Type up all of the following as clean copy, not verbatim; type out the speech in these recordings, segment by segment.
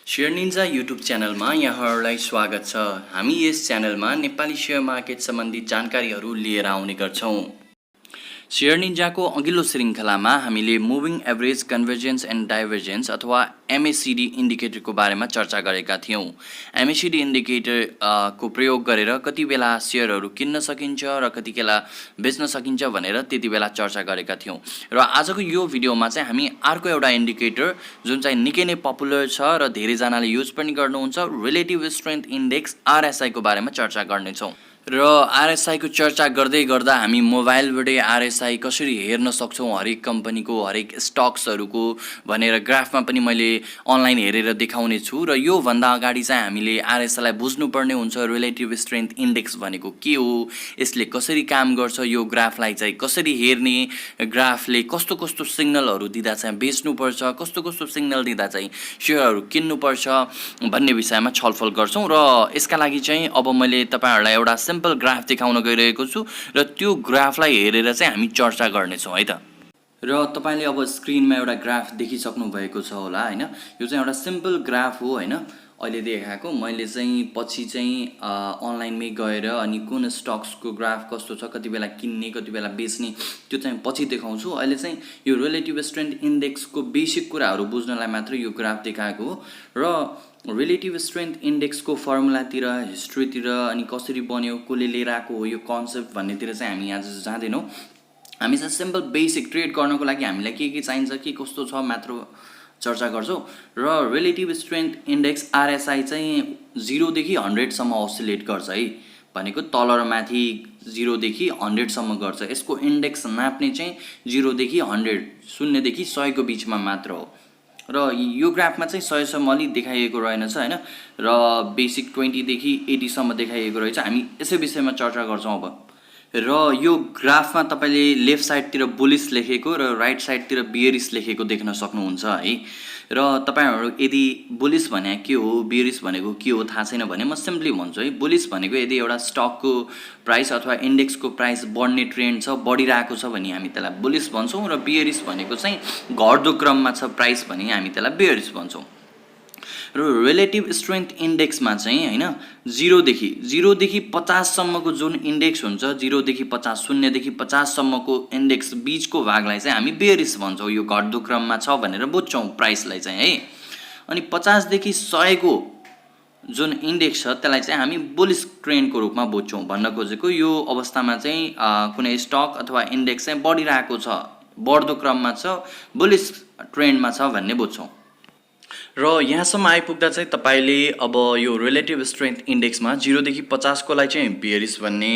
Share Ninja YouTube च्यानलमा यहाँहरूलाई स्वागत छ। हामी यस च्यानलमा नेपाली शेयर मार्केट सम्बन्धी जानकारीहरू लिएर आउने गर्छौं। शेयर निन्जाको अघिल्लो श्रृङ्खलामा हामीले moving average convergence and divergence अथवा एमएसिडी इन्डिकेटरको बारेमा चर्चा गरेका थियौं। एमएसिडी इन्डिकेटर को प्रयोग गरेर कति बेला शेयरहरू किन्न सकिन्छ र कति बेला बेच्न सकिन्छ भनेर त्यति बेला चर्चा गरेका थियौं। र आजको यो भिडियोमा चाहिँ हामी अर्को एउटा इन्डिकेटर जुन चाहिँ निकै नै पपुलर छ र धेरैजनाले युज पनि गर्नुहुन्छ, रिलेटिभ स्ट्रेन्थ इन्डेक्स RSI को बारेमा चर्चा गर्नेछौं। र RSI को चर्चा गर्दै गर्दा हामी मोबाइलबाटै RSI कसरी हेर्न सक्छौं, हरेक कम्पनीको हरेक स्टक्सहरुको भनेर ग्राफमा पनि मैले अनलाइन हेरेर देखाउने छु। र यो भन्दा अगाडि चाहिँ हामीले RSI लाई बुझ्नुपर्ने हुन्छ। रिलेटिभ स्ट्रेन्थ इन्डेक्स भनेको के हो, यसले कसरी काम गर्छ, यो ग्राफलाई चाहिँ कसरी हेर्ने, ग्राफले कस्तो कस्तो सिग्नलहरु दिँदा चाहिँ बेच्नुपर्छ, कस्तो कस्तो सिग्नल दिँदा चाहिँ शेयरहरु किन्नुपर्छ भन्ने विषयमा छलफल गर्छौं। र यसका लागि चाहिँ अब मैले तपाईहरुलाई एउटा सिम्पल ग्राफ देखाउन गइरहेको छु र त्यो ग्राफलाई हेरेर चाहिँ हामी चर्चा गर्नेछौं है त। र तपाईले अब स्क्रिनमा एउटा ग्राफ देखिसक्नु भएको छ होला हैन। यो चाहिँ एउटा सिम्पल ग्राफ हो हैन। अहिले देखाएको मैले चाहिँ पछि चाहिँ अनलाइनमै गएर अनि कुन स्टक्सको ग्राफ कस्तो छ, कति बेला किन्ने कति बेला बेच्ने त्यो चाहिँ पछि देखाउँछु। अहिले चाहिँ यो रिलेटिभ स्ट्रेन्थ इन्डेक्सको बेसिक कुराहरू बुझ्नलाई मात्र यो ग्राफ देखाएको हो। र रिलेटिभ स्ट्रेन्थ इन्डेक्सको फर्मुलातिर, हिस्ट्रीतिर अनि कसरी बन्यो, कसले लिएर आएको हो यो कन्सेप्ट भन्नेतिर चाहिँ हामी आज जाँदैनौं। हामी चाहिँ सिम्पल बेसिक ट्रेड गर्नको लागि हामीलाई के चाहिन्छ, के कस्तो छ मात्र चर्चा गर्छौं। र रिलेटिभ स्ट्रेन्थ इन्डेक्स RSI चाहिँ 0 देखि 100 सम्म ओसिलेट गर्छ है। भनेको तल र माथि 0 देखि 100 सम्म गर्छ। यसको इन्डेक्स नाप्ने चाहिँ 0 देखि 100, 0 देखि 100 को बीचमा मात्र हो। र यो ग्राफमा चाहिँ 100 सम्म अलि देखाइएको रहेनछ हैन। र बेसिक 20 देखि 80 सम्म देखाइएको रहेछ। हामी यसै विषयमा चर्चा गर्छौं अब। र यो ग्राफमा तपाईले लेफ्ट साइडतिर बुलिश लेखेको र राइट साइडतिर बियरिश लेखेको देख्न सक्नुहुन्छ है। र तपाईहरु यदि बुलिश भने के हो, बियरिश भनेको के हो थाहा छैन भने म सिम्पली भन्छु है। बुलिश भनेको यदि एउटा स्टकको प्राइस अथवा इन्डेक्सको प्राइस बढ्ने ट्रेन्ड छ, बढिरहेको छ भने हामी त्यसलाई बुलिश भन्छौं। र बियरिश भनेको चाहिँ घट्दो क्रममा छ प्राइस भने हामी त्यसलाई बेयरिश भन्छौं। र रिलेटिभ स्ट्रेन्थ इन्डेक्समा चाहिँ हैन 0 देखि 50 सम्मको जुन इन्डेक्स हुन्छ, 0 देखि 50, 0 देखि 50 सम्मको इन्डेक्स बीचको भागलाई चाहिँ हामी बेयरिश भन्छौं। यो घट्दो क्रममा छ भनेर बुझ्छौं प्राइसलाई चाहिँ है। अनि 50 देखि 100 को जुन इन्डेक्स छ त्यसलाई चाहिँ हामी बुलिश ट्रेन्डको रूपमा बुझ्छौं। भन्न खोजेको यो अवस्थामा चाहिँ कुनै स्टक अथवा इन्डेक्स चाहिँ बढिरहेको छ, बढ्दो क्रममा छ, बुलिश ट्रेन्डमा छ भन्ने बुझ्छौं। र यहाँसम्म आइपुग्दा चाहिँ तपाईले अब यो रिलेटिभ स्ट्रेन्थ इन्डेक्समा 0 देखि 50 को लागि चाहिँ बियरिश भन्ने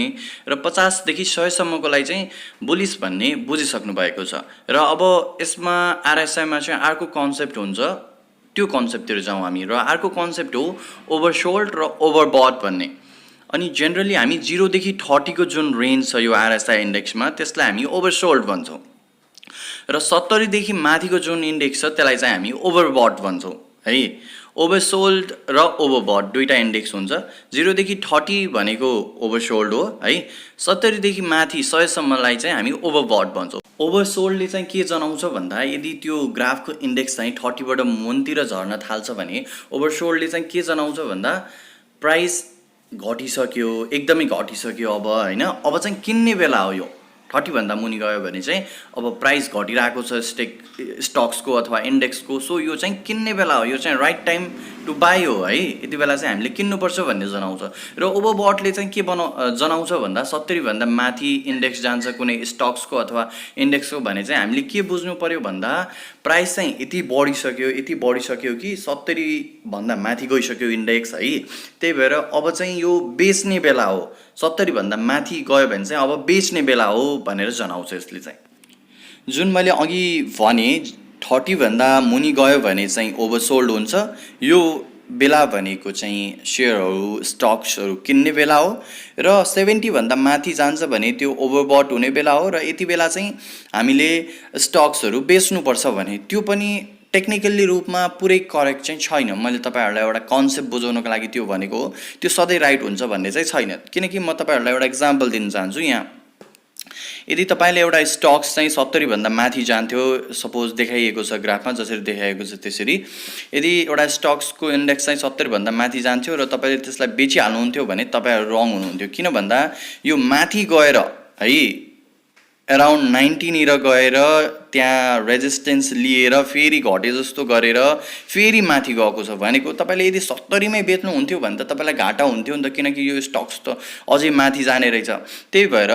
र 50 देखि 100 सम्मको लागि चाहिँ बुलिश भन्ने बुझिसक्नु भएको छ। र अब यसमा RSI मा चाहिँ अर्को कन्सेप्ट हुन्छ, त्यो कन्सेप्टतिर जाउँ हामी। र अर्को कन्सेप्ट हो ओभरसोल्ड र ओभरबट भन्ने। अनि जनरली हामी 0 देखि 30 को जुन रेन्ज छ यो RSI इन्डेक्समा त्यसलाई हामी ओभरसोल्ड भन्छौं। र 70 देखि माथिको जुन इन्डेक्स छ त्यसलाई चाहिँ हामी ओभरबट भन्छौं है। ओभरसोल्ड र ओभरबट दुईटा इन्डेक्स हुन्छ। 0 देखि 30 भनेको ओभरसोल्ड हो है। 70 देखि माथि 100 सम्मलाई चाहिँ हामी ओभरबट भन्छौं। ओभरसोल्डले चाहिँ के जनाउँछ भन्दा यदि त्यो ग्राफको इन्डेक्स चाहिँ 30 बाट मुनतिर झर्न थाल्छ भने ओभरसोल्डले चाहिँ के जनाउँछ भन्दा प्राइस घटिसक्यो, एकदमै घटिसक्यो अब हैन। अब चाहिँ किन्ने बेला हो। यो 30 भन्दा मुनि गयो भने चाहिँ अब प्राइस घटिरहेको छ स्टक्सको अथवा इन्डेक्सको। सो यो चाहिँ किन्ने बेला हो, यो चाहिँ राइट टाइम टु बाई हो है। यति बेला चाहिँ हामीले किन्नुपर्छ भन्ने जनाउँछ। र ओभरबटले चाहिँ के जनाउँछ भन्दा 70 भन्दा माथि इन्डेक्स जान्छ कुनै स्टक्सको अथवा इन्डेक्सको भने चाहिँ हामीले के बुझ्नु पर्यो भन्दा प्राइस चाहिँ यति बढिसक्यो कि 70 भन्दा माथि गइसक्यो इन्डेक्स है। त्यही भएर अब चाहिँ यो बेच्ने बेला हो। 70 भन्दा माथि गयो भने चाहिँ अब बेच्ने बेला हो भनेर जनाउँछ यसले चाहिँ। जुन मैले अघि भने 30 भन्दा मुनि गयो भने चाहिँ ओभरसोल्ड हुन्छ। यो बेला भनेको चाहिँ शेयरहरु, स्टक्सहरु किन्ने बेला हो। र 70 भन्दा माथि जान्छ भने त्यो ओभरबट हुने बेला हो। र यति बेला चाहिँ हामीले स्टक्सहरु बेच्नुपर्छ भने त्यो पनि टेक्निकली रूपमा पुरै करेक्ट चाहिँ छैन। मैले तपाईहरुलाई एउटा कन्सेप्ट बुझाउनको लागि त्यो भनेको हो। त्यो सधैं राइट हुन्छ भन्ने चाहिँ छैन। किनकि म तपाईहरुलाई एउटा एक्जाम्पल दिन चाहन्छु। यहाँ यदि तपाईँले एउटा स्टक्स चाहिँ 70 भन्दा माथि जान्थ्यो, सपोज देखाइएको छ ग्राफमा जसरी देखाएको छ त्यसरी, यदि एउटा स्टक्सको इन्डेक्स चाहिँ 70 भन्दा माथि जान्थ्यो र तपाईँले त्यसलाई बेचिहाल्नुहुन्थ्यो भने तपाईँहरू रङ हुनुहुन्थ्यो। किन भन्दा यो माथि गएर है अराउन्ड 90 निर गएर त्यहाँ रेजिस्टेन्स लिएर फेरि घटे जस्तो गरेर फेरि माथि गएको छ भनेको तपाईँले यदि 70 मै बेच्नुहुन्थ्यो भने त तपाईँलाई घाटा हुन्थ्यो नि त, किनकि यो स्टक्स त अझै माथि जाने रहेछ। त्यही भएर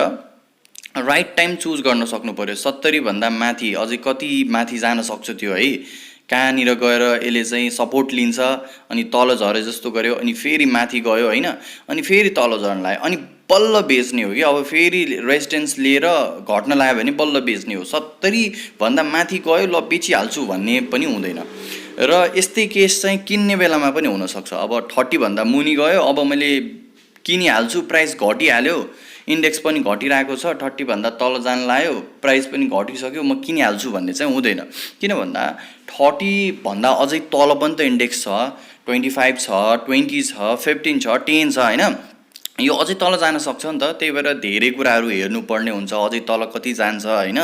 राइट टाइम चुज गर्न सक्नु पर्यो। 70 भन्दा माथि अझै कति माथि जान सक्छ त्यो है, कहाँनिर गएर यसले चाहिँ सपोर्ट लिन्छ अनि तल झरे जस्तो गर्यो अनि फेरि माथि गयो होइन, अनि फेरि तल झर्न लाग्यो अनि बल्ल बेच्ने हो कि। अब फेरि रेजिस्टेन्स लिएर घट्न लाग्यो भने बल्ल बेच्ने हो। 70 भन्दा माथि गयो ल बेचिहाल्छु भन्ने पनि हुँदैन। र यस्तै केस चाहिँ किन्ने बेलामा पनि हुनसक्छ। अब 30 भन्दा मुनि गयो, अब मैले किनिहाल्छु, प्राइस घटिहाल्यो, इन्डेक्स पनि घटिरहेको छ, 30 भन्दा तल जान लाग्यो, प्राइस पनि घटिसक्यो, म किनिहाल्छु भन्ने चाहिँ हुँदैन। किन भन्दा 30 भन्दा अझै तल पनि त इन्डेक्स छ, 25 छ, 20 छ, 15 छ, 10 छ होइन, यो अझै तल जान सक्छ नि त। त्यही भएर धेरै कुराहरू हेर्नुपर्ने हुन्छ, अझै तल कति जान्छ होइन।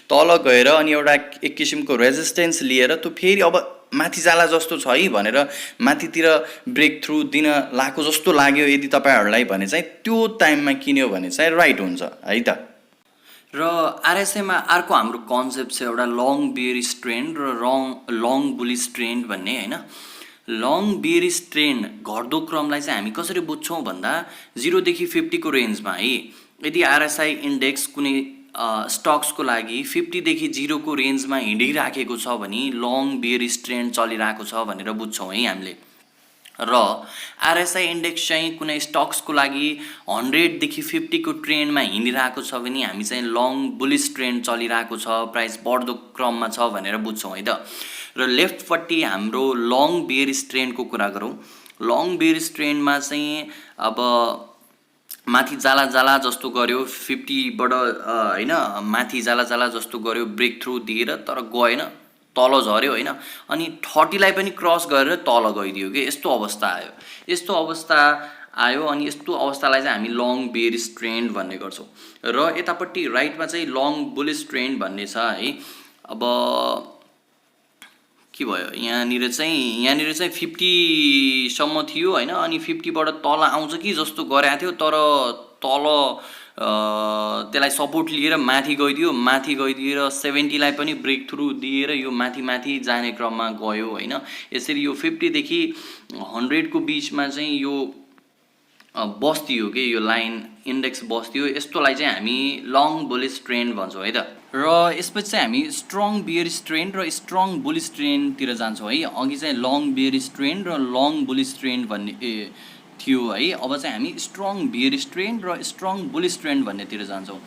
तल गएर अनि एउटा एक किसिमको रेजिस्टेन्स लिएर त्यो फेरि अब माथि जाला जस्तो छ है भनेर माथितिर ब्रेक थ्रु दिन लागेको जस्तो लाग्यो यदि तपाईँहरूलाई भने चाहिँ त्यो टाइममा किन्यो भने चाहिँ राइट हुन्छ है त। र आरएसआईमा अर्को हाम्रो कन्सेप्ट छ एउटा लङ बियरिश ट्रेन्ड र लङ बुलिश ट्रेन्ड भन्ने होइन। लङ बियरिश ट्रेन्ड घट्दो क्रमलाई चाहिँ हामी कसरी बुझ्छौँ भन्दा 0 देखि 50 को रेन्जमा है, यदि आरएसआई इन्डेक्स कुनै स्टक्सको लागि 50 देखि 0 को रेन्जमा हिँडिराखेको छ भने लङ बियरिश ट्रेन्ड चलिरहेको छ भनेर बुझ्छौँ है हामीले। र आरएसआई इन्डेक्स चाहिँ कुनै स्टक्सको लागि 100 देखि 50 को ट्रेन्डमा हिँडिरहेको छ भने हामी चाहिँ लङ बुलिश ट्रेन्ड चलिरहेको छ, प्राइस बढ्दो क्रममा छ भनेर बुझ्छौँ है त। र लेफ्टपट्टि हाम्रो लङ बियरिश ट्रेन्डको कुरा गरौँ। लङ बियरिश ट्रेन्डमा चाहिँ अब माथि जाला जाला जस्तो गर्यो 50 बाट होइन, माथि जाला जाला जस्तो गर्यो ब्रेक थ्रु दिएर, तर गएन, तल झऱ्यो होइन, अनि 30 लाई पनि क्रस गरेर तल गइदियो कि, यस्तो अवस्था आयो। यस्तो अवस्था आयो अनि यस्तो अवस्थालाई चाहिँ हामी लङ बियरिश ट्रेन्ड भन्ने गर्छौँ। र यतापट्टि राइटमा चाहिँ लङ बुलिश ट्रेन्ड भन्ने छ है। अब के भयो, यहाँनिर चाहिँ 50 सम्म थियो होइन, अनि 50 बाट तल आउँछ कि जस्तो गरेको थियो, तर तल त्यसलाई सपोर्ट लिएर माथि गइदिएर 70 लाई पनि ब्रेक थ्रु दिएर यो माथि जाने क्रममा गयो होइन। यसरी यो 50 देखि 100 को बिचमा चाहिँ यो बस्दियो कि, यो लाइन इन्डेक्स बस्दियो, यस्तोलाई चाहिँ हामी लङ बुलिश ट्रेन्ड भन्छौँ है त। र यसपछि चाहिँ हामी स्ट्रङ बियरिश ट्रेन्ड र स्ट्रङ बुलिश ट्रेन्डतिर जान्छौँ है। अघि चाहिँ लङ बियरिश ट्रेन्ड र लङ बुलिश ट्रेन्ड भन्ने थियो है, अब चाहिँ हामी स्ट्रङ बियरिश ट्रेन्ड र स्ट्रङ बुलिश ट्रेन्ड भन्नेतिर जान्छौँ।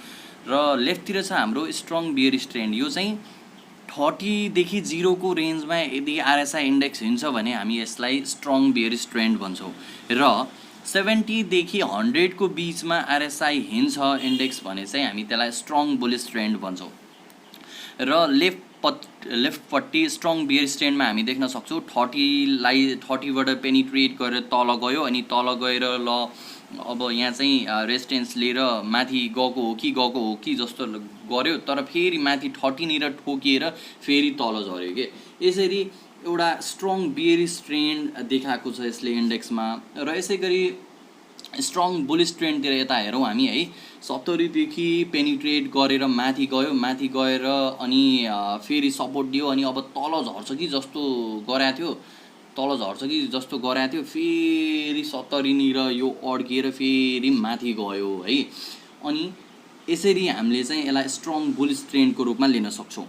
र लेफ्टतिर छ हाम्रो स्ट्रङ बियरिश ट्रेन्ड। यो चाहिँ 30 देखि 0 को रेन्जमा यदि आरएसआई इन्डेक्स हिँड्छ भने हामी यसलाई स्ट्रङ बियरिश ट्रेन्ड भन्छौँ। र 70 देखि 100 को बिचमा आरएसआई हिँड्छ इन्डेक्स भने चाहिँ हामी त्यसलाई स्ट्रङ बुलिश ट्रेन्ड भन्छौँ। र लेफ्टपट्टि स्ट्रङ बियरिश ट्रेन्डमा हामी देख्न सक्छौँ 30 बाट पेनिट्रेट गरेर तल गयो, अनि तल गएर ल अब यहाँ चाहिँ रेजिस्टेन्स लिएर माथि गएको हो कि जस्तो गर्यो, तर फेरि माथि 30 निर ठोकिएर फेरि तल झऱ्यो कि। यसरी एउटा स्ट्रङ बियरिश ट्रेन्ड देखाएको छ यसले इन्डेक्समा। र यसै गरी स्ट्रङ बुलिश ट्रेन्डतिर यता हेरौँ हामी है, 70 देखि पेनिट्रेट गरेर माथि गएर अनि फेरि सपोर्ट दियो, अनि अब तल झर्छ कि जस्तो गरेको थियो, फेरि 70 निर यो अड्किएर फेरि माथि गयो है। अनि यसरी हामीले चाहिँ यसलाई स्ट्रङ बुलिश ट्रेन्डको रूपमा लिन सक्छौँ।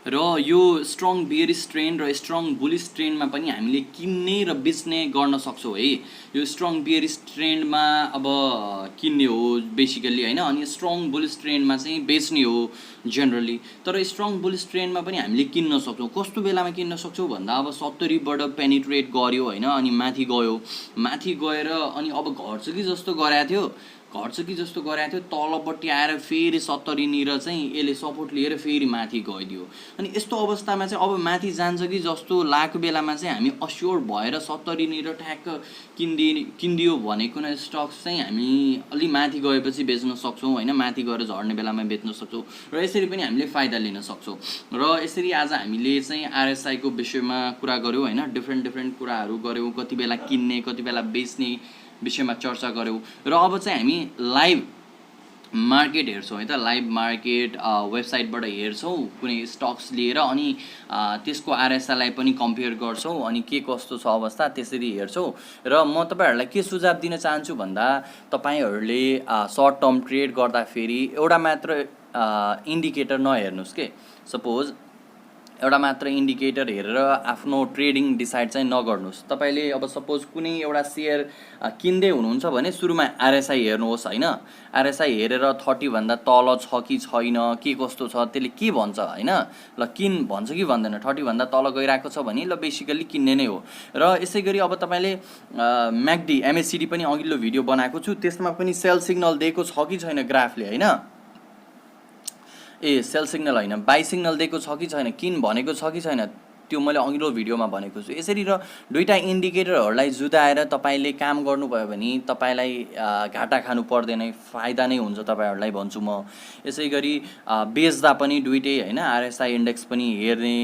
र यो स्ट्रङ बियरिश ट्रेन्ड र स्ट्रङ बुलिश ट्रेन्डमा पनि हामीले किन्ने र बेच्ने गर्न सक्छौँ है। यो स्ट्रङ बियरिश ट्रेन्डमा अब किन्ने हो बेसिकली होइन, अनि स्ट्रङ बुलिश ट्रेन्डमा चाहिँ बेच्ने हो जेनरली। तर स्ट्रङ बुलिश ट्रेन्डमा पनि हामीले किन्न सक्छौँ। कस्तो बेलामा किन्न सक्छौँ भन्दा अब 70 बाट पेनिट्रेट गर्यो होइन, अनि माथि गएर अनि अब घट्छ कि जस्तो गरेको थियो, घट्छ कि जस्तो गरेको थियो, तलपट्टि आएर फेरि 70 निर चाहिँ यसले सपोर्ट लिएर फेरि माथि गइदियो। अनि यस्तो अवस्थामा चाहिँ अब माथि जान्छ कि जस्तो लागेको बेलामा चाहिँ हामी अस्योर भएर 70 निर ठ्याक्क किनिदियो भनेको न स्टक्स चाहिँ हामी अलि माथि गएपछि बेच्न सक्छौँ होइन, माथि गएर झर्ने बेलामा बेच्न सक्छौँ र यसरी पनि हामीले फाइदा लिन सक्छौँ। र यसरी आज हामीले चाहिँ आरएसआईको विषयमा कुरा गऱ्यौँ होइन, डिफ्रेन्ट कुराहरू गऱ्यौँ, कति बेला किन्ने कति बेला बेच्ने विषयमा चर्चा गऱ्यौँ। र अब चाहिँ हामी लाइभ मार्केट हेर्छौँ है त, लाइभ मार्केट वेबसाइटबाट हेर्छौँ कुनै स्टक्स लिएर अनि त्यसको आरएसआईलाई पनि कम्पेयर गर्छौँ अनि के कस्तो छ अवस्था त्यसरी हेर्छौँ। र म तपाईँहरूलाई के सुझाव दिन चाहन्छु भन्दा तपाईँहरूले सर्ट टर्म ट्रेड गर्दाखेरि एउटा मात्र इन्डिकेटर नहेर्नुहोस् के। सपोज एउटा मात्र इन्डिकेटर हेरेर आफ्नो ट्रेडिङ डिसाइड चाहिँ नगर्नुहोस्। तपाईँले अब सपोज कुनै एउटा सेयर किन्दै हुनुहुन्छ भने सुरुमा आरएसआई हेर्नुहोस् होइन, आरएसआई हेरेर 30 भन्दा तल छ कि छैन, के कस्तो छ, त्यसले के भन्छ होइन, ल किन भन्छ कि भन्दैन, 30 भन्दा तल गइरहेको छ भने ल बेसिकली किन्ने नै हो। र यसै गरी अब तपाईँले म्याकडी एमएससिडी पनि अघिल्लो भिडियो बनाएको छु, त्यसमा पनि सेल सिग्नल दिएको छ कि छैन ग्राफले होइन, सेल सिग्नल होइन बाई सिग्नल दिएको छ कि छैन, किन भनेको छ कि छैन, त्यो मैले अघिल्लो भिडियोमा भनेको छु। यसरी र दुईटा इन्डिकेटरहरूलाई जुदाएर तपाईँले काम गर्नुभयो भने तपाईँलाई घाटा खानु पर्दैन, फाइदा नै हुन्छ तपाईँहरूलाई भन्छु म। यसै गरी बेच्दा पनि दुइटै होइन, आरएसआई इन्डेक्स पनि हेर्ने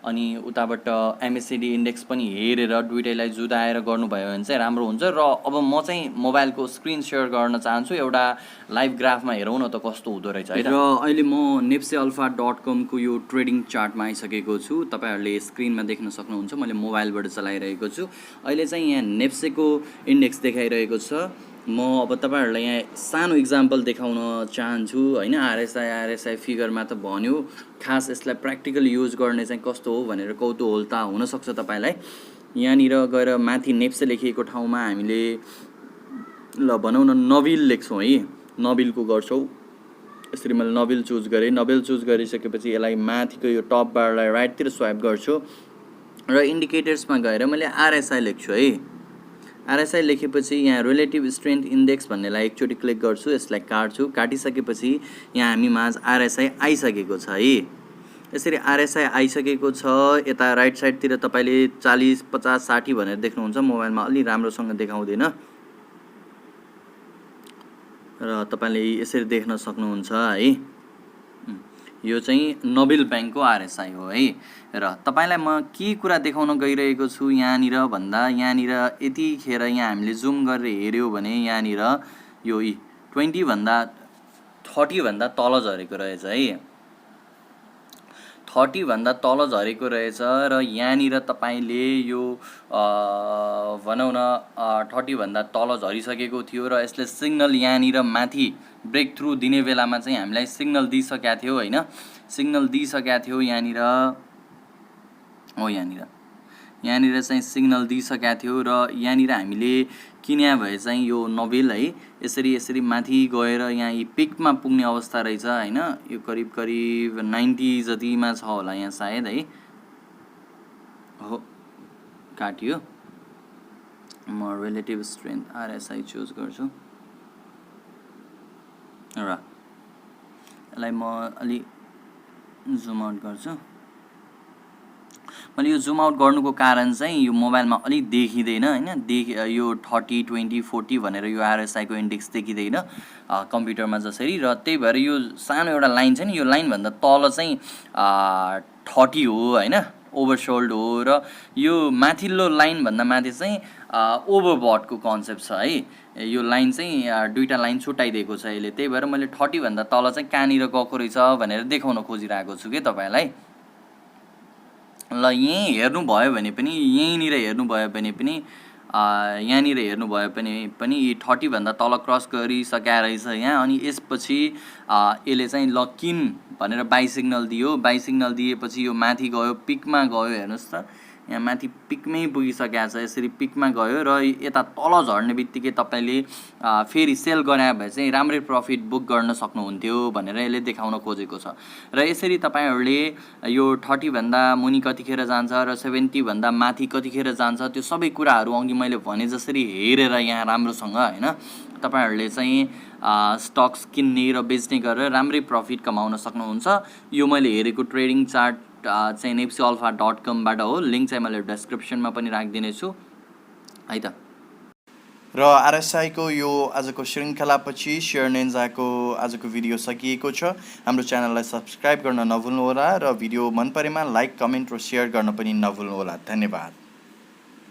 अनि उताबाट एमएससिडी इन्डेक्स पनि हेरेर दुइटैलाई जुदाएर गर्नुभयो भने चाहिँ राम्रो हुन्छ। र अब म चाहिँ मोबाइलको स्क्रिन सेयर गर्न चाहन्छु, एउटा लाइभ ग्राफमा हेरौँ न त कस्तो हुँदो रहेछ है। र अहिले म nepsealpha.com को यो ट्रेडिङ चार्टमा आइसकेको छु, तपाईँहरूले स्क्रिनमा देख्न सक्नुहुन्छ, मैले मोबाइलबाट चलाइरहेको छु। अहिले चाहिँ यहाँ नेप्सेको इन्डेक्स देखाइरहेको छ। म अब तपाईँहरूलाई यहाँ सानो इक्जाम्पल देखाउन चाहन्छु होइन, आरएसआई फिगरमा त भन्यो, खास यसलाई प्र्याक्टिकल युज गर्ने चाहिँ कस्तो हो भनेर कौतूहलता हुनसक्छ तपाईँलाई। यहाँनिर गएर माथि नेप्से लेखिएको ठाउँमा हामीले ल भनौँ न नबिल लेख्छौँ है, नबिलको गर्छौँ। यसरी मैले नबिल चुज गरेँ, नबिल चुज गरिसकेपछि यसलाई माथिको यो टप बारलाई राइटतिर स्वाइप गर्छु र इन्डिकेटर्समा गएर मैले आरएसआई लेख्छु है। आरएसआई लेखेपछि यहाँ रिलेटिभ स्ट्रेन्थ इन्डेक्स भन्नेलाई एकचोटि क्लिक गर्छु, यसलाई काट्छु, काटिसकेपछि यहाँ हामी माझ आरएसआई आइसकेको छ है। यसरी आरएसआई आइसकेको छ। यता राइट साइडतिर तपाईँले 40, 50, 60 भनेर देख्नुहुन्छ, मोबाइलमा अलि राम्रोसँग देखाउँदैन र तपाईँले यसरी देख्न सक्नुहुन्छ है। यो चाहिँ नोबेल ब्याङ्कको आरएसआई हो है। र तपाईँलाई म के कुरा देखाउन गइरहेको छु यहाँनिर भन्दा, यहाँनिर यतिखेर यहाँ हामीले जुम गरेर हेऱ्यौँ भने यहाँनिर यो 20 भन्दा 30 भन्दा तल झरेको रहेछ है, 30 भन्दा तल झरेको रहेछ। र यहाँनिर तपाईँले यो भनौँ न 30 भन्दा तल झरिसकेको थियो र यसले सिग्नल यहाँनिर माथि ब्रेक थ्रु दिने बेलामा चाहिँ हामीलाई सिग्नल दिइसकेको थियो होइन, सिग्नल दिइसकेको थियो यहाँनिर हो, यहाँनिर चाहिँ सिग्नल दिइसकेको थियो र यहाँनिर हामीले किन्या भए चाहिँ यो नोबेल है यसरी माथि गएर यहाँ यी पिकमा पुग्ने अवस्था रहेछ होइन। यो करिब 90 जतिमा छ होला यहाँ सायद है, हो काट्यो। म रिलेटिभ स्ट्रेन्थ आरएसआई चुज गर्छु र यसलाई म अलि जुम आउट गर्छु। मैले यो जुम आउट गर्नुको कारण चाहिँ यो मोबाइलमा अलिक देखिँदैन होइन, यो 30, 20, 40 भनेर यो आरएसआईको इन्डेक्स देखिँदैन कम्प्युटरमा जसरी। र त्यही भएर यो सानो एउटा लाइन छ नि, यो लाइनभन्दा तल चाहिँ 30 हो होइन, ओभरसोल्ड हो। र यो माथिल्लो लाइनभन्दा माथि चाहिँ ओभरबटको कन्सेप्ट छ है। यो लाइन चाहिँ दुईटा लाइन छुट्याइदिएको छ यसले, त्यही भएर मैले 30 भन्दा तल चाहिँ कहाँनिर गएको रहेछ भनेर देखाउन खोजिरहेको छु कि तपाईँलाई। ल यहीँ हेर्नुभयो भने पनि, यहीँनिर हेर्नुभयो भने पनि, यहाँनिर हेर्नुभयो पनि 30 भन्दा तल क्रस गरिसकेको रहेछ यहाँ। अनि यसपछि यसले चाहिँ ल किन भनेर बाई सिग्नल दियो, बाई सिग्नल दिएपछि यो माथि गयो, पिकमा गयो, हेर्नुहोस् त यहाँ माथि पिकमै पुगिसकेको छ। यसरी पिकमा गयो र यता तल झर्ने बित्तिकै तपाईँले फेरि सेल गराए भए चाहिँ राम्रै प्रफिट बुक गर्न सक्नुहुन्थ्यो भनेर यसले देखाउन खोजेको छ। र यसरी तपाईँहरूले यो 30 भन्दा मुनि कतिखेर जान्छ र 70 भन्दा माथि कतिखेर जान्छ त्यो सबै कुराहरू अघि मैले भने जसरी हेरेर यहाँ राम्रोसँग होइन तपाईहरुले चाहिँ स्टक्स किन्ने र बेच्ने गरेर राम्रै प्रफिट कमाउन सक्नुहुन्छ। यो मैले हेरेको ट्रेडिङ चार्ट चाहिँ nepsealpha.com बाट हो। लिंक चाहिँ मैले डिस्क्रिप्सनमा पनि राखिदिने छु है त। र RSI को यो आजको श्रृङ्खलापछि शेयर निन्जाको आजको भिडियो सकिएको छ। हाम्रो च्यानललाई सब्स्क्राइब गर्न नभुल्नुहोला र भिडियो मन परेमा लाइक, कमेन्ट र शेयर गर्न पनि नभुल्नुहोला। धन्यवाद।